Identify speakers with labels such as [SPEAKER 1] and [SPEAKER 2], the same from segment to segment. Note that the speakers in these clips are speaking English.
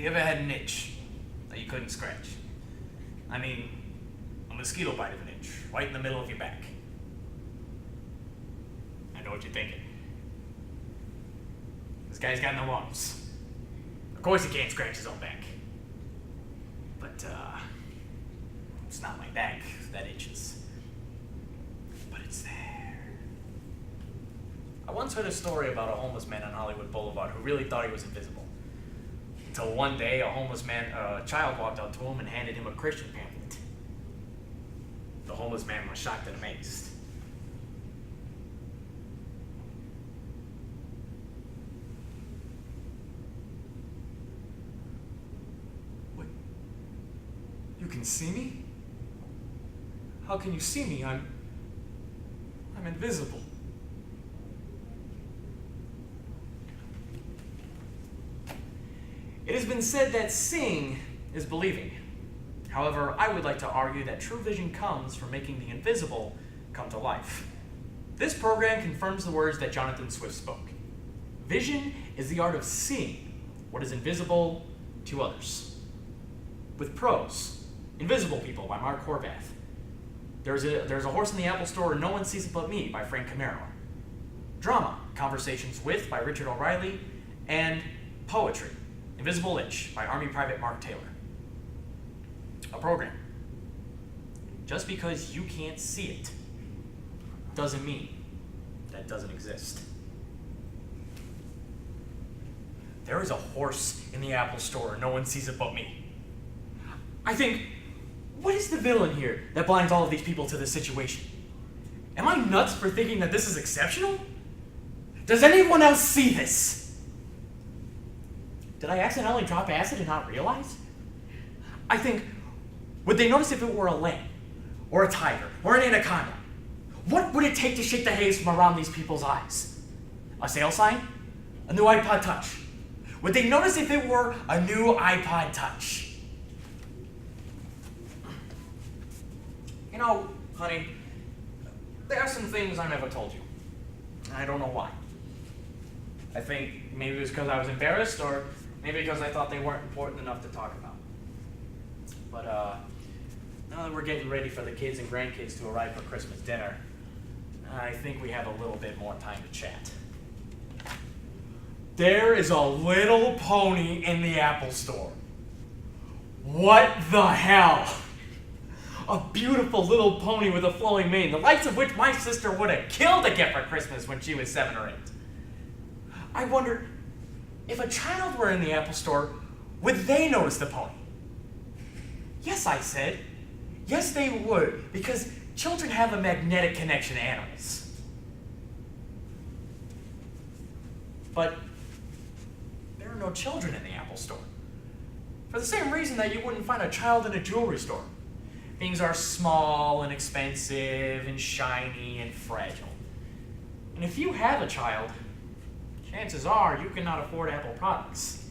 [SPEAKER 1] you ever had an itch that you couldn't scratch? I mean, a mosquito bite of an itch, right in the middle of your back. I know what you're thinking. This guy's got no arms. Of course he can't scratch his own back. But, it's not my back that itches. But it's there. I once heard a story about a homeless man on Hollywood Boulevard who really thought he was invisible. Until one day, a child walked up to him and handed him a Christian pamphlet. The homeless man was shocked and amazed. What? You can see me? How can you see me? I'm invisible. It has been said that seeing is believing. However, I would like to argue that true vision comes from making the invisible come to life. This program confirms the words that Jonathan Swift spoke. Vision is the art of seeing what is invisible to others. With prose, Invisible People by Mark Horvath. There's a Horse in the Apple Store and No One Sees It But Me by Frank Camaro. Drama, Conversations With by Richard O'Reilly. And poetry, Invisible Itch by Army Private Mark Taylor. A program. Just because you can't see it doesn't mean that it doesn't exist. There is a horse in the Apple Store and no one sees it but me. I think, what is the villain here that blinds all of these people to this situation? Am I nuts for thinking that this is exceptional? Does anyone else see this? Did I accidentally drop acid and not realize? I think, would they notice if it were a lamb, or a tiger, or an anaconda? What would it take to shake the haze from around these people's eyes? A sale sign? A new iPod Touch? Would they notice if it were a new iPod Touch? You know, honey, there are some things I never told you. I don't know why. I think maybe it was because I was embarrassed, or maybe because I thought they weren't important enough to talk about. But now that we're getting ready for the kids and grandkids to arrive for Christmas dinner, I think we have a little bit more time to chat. There is a little pony in the Apple Store. What the hell? A beautiful little pony with a flowing mane, the likes of which my sister would have killed to get for Christmas when she was 7 or 8. I wonder, if a child were in the Apple Store, would they notice the pony? Yes, I said. Yes, they would, because children have a magnetic connection to animals. But there are no children in the Apple Store. For the same reason that you wouldn't find a child in a jewelry store. Things are small and expensive and shiny and fragile. And if you have a child, chances are you cannot afford Apple products.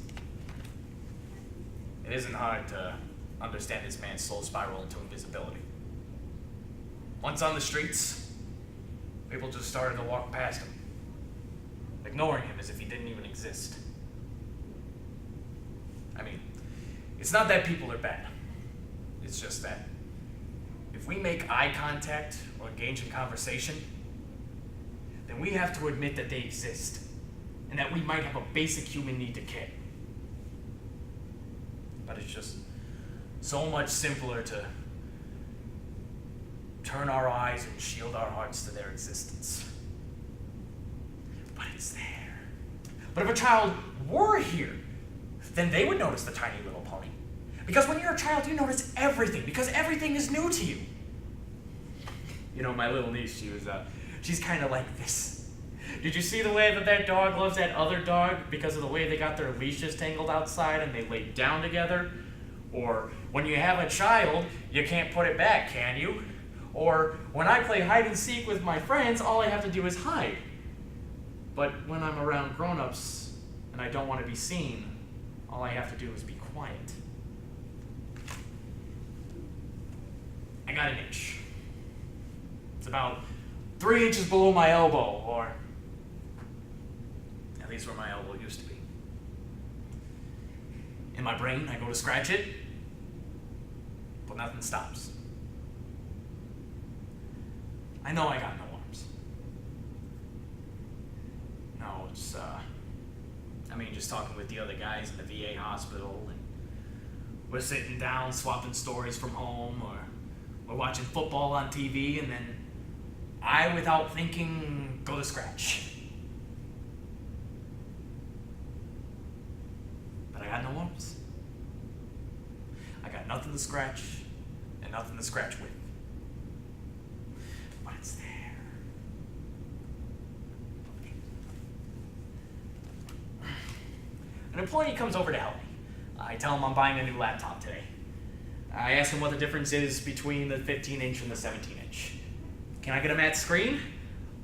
[SPEAKER 1] It isn't hard to understand this man's soul spiral into invisibility. Once on the streets, people just started to walk past him, ignoring him as if he didn't even exist. I mean, it's not that people are bad. It's just that if we make eye contact or engage in conversation, then we have to admit that they exist and that we might have a basic human need to care. But it's just so much simpler to turn our eyes and shield our hearts to their existence. But it's there. But if a child were here, then they would notice the tiny little pony. Because when you're a child, you notice everything, because everything is new to you. You know, my little niece, she's kind of like this. Did you see the way that dog loves that other dog because of the way they got their leashes tangled outside and they laid down together? Or when you have a child, you can't put it back, can you? Or when I play hide and seek with my friends, all I have to do is hide. But when I'm around grown-ups and I don't want to be seen, all I have to do is be quiet. I got an itch. It's about 3 inches below my elbow, or at least where my elbow used to be. In my brain, I go to scratch it, but nothing stops. I know I got no arms. No, it's, just talking with the other guys in the VA hospital, and we're sitting down, swapping stories from home, or we're watching football on TV, and then I, without thinking, go to scratch. But I got no arms. I got nothing to scratch, and nothing to scratch with. But it's there. An employee comes over to help me. I tell him I'm buying a new laptop today. I ask him what the difference is between the 15-inch and the 17-inch. Can I get a matte screen?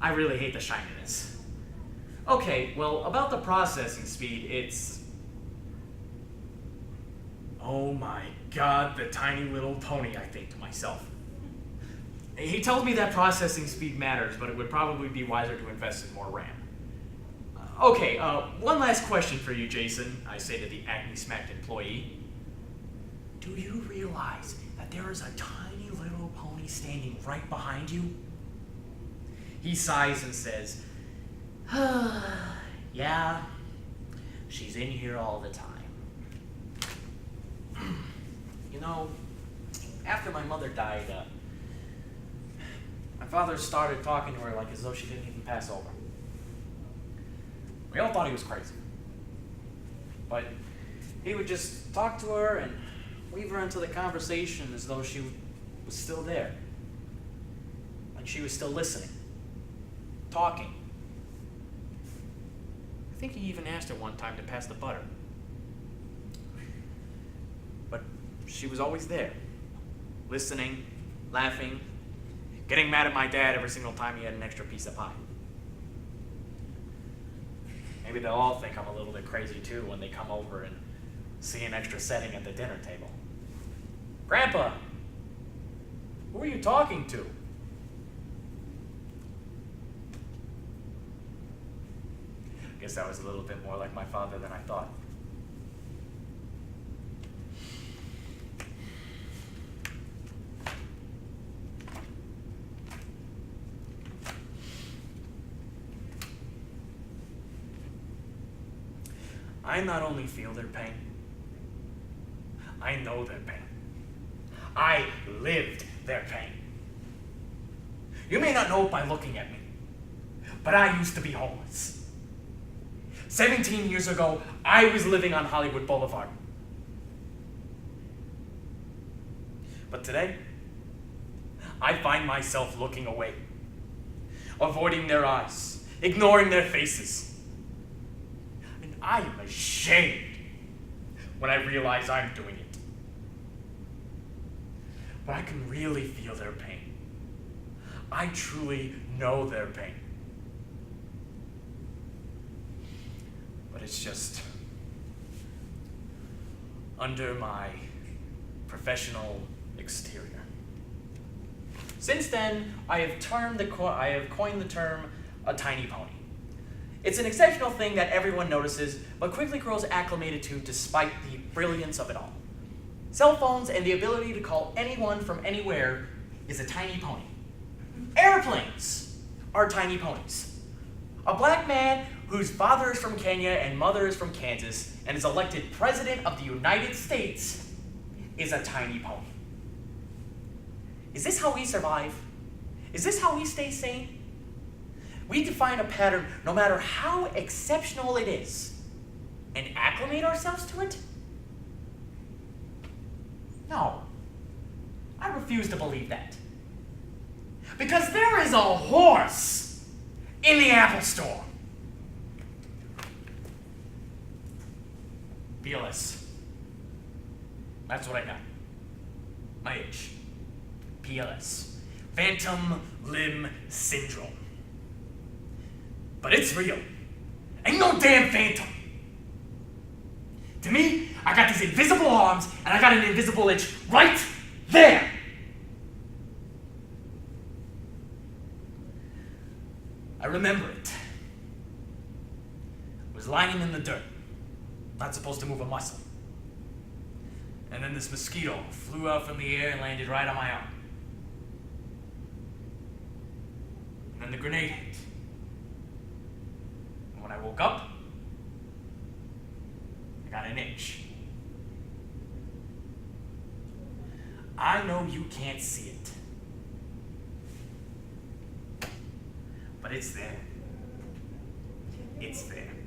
[SPEAKER 1] I really hate the shininess. Okay, well, about the processing speed, it's... Oh my God, the tiny little pony, I think to myself. He tells me that processing speed matters, but it would probably be wiser to invest in more RAM. Okay, one last question for you, Jason, I say to the acne-smacked employee. Do you realize that there is a tiny little pony standing right behind you? He sighs and says, yeah, she's in here all the time. You know, after my mother died, my father started talking to her like as though she didn't even pass over. We all thought he was crazy. But he would just talk to her and weave her into the conversation as though she was still there. Like she was still listening, talking. I think he even asked her one time to pass the butter. But she was always there, listening, laughing, getting mad at my dad every single time he had an extra piece of pie. Maybe they'll all think I'm a little bit crazy too when they come over and see an extra setting at the dinner table. Grandpa, who are you talking to? Guess that was a little bit more like my father than I thought. I not only feel their pain, I know their pain. I lived their pain. You may not know it by looking at me, but I used to be homeless. 17 years ago, I was living on Hollywood Boulevard. But today, I find myself looking away, avoiding their eyes, ignoring their faces. And I am ashamed when I realize I'm doing it. But I can really feel their pain. I truly know their pain. But it's just under my professional exterior. Since then, I have coined the term a tiny pony. It's an exceptional thing that everyone notices, but quickly grows acclimated to despite the brilliance of it all. Cell phones and the ability to call anyone from anywhere is a tiny pony. Airplanes are tiny ponies. A black man whose father is from Kenya and mother is from Kansas and is elected president of the United States is a tiny pony. Is this how we survive? Is this how we stay sane? We define a pattern no matter how exceptional it is and acclimate ourselves to it? No, I refuse to believe that. Because there is a horse in the Apple Store. PLS. That's what I got. My age. PLS. Phantom Limb Syndrome. But it's real. Ain't no damn phantom. To me, I got these invisible arms and I got an invisible itch right there. I remember it. I was lying in the dirt, not supposed to move a muscle. And then this mosquito flew out from the air and landed right on my arm. And then the grenade hit. And when I woke up, I got an itch. I know you can't see it, but it's there. It's there.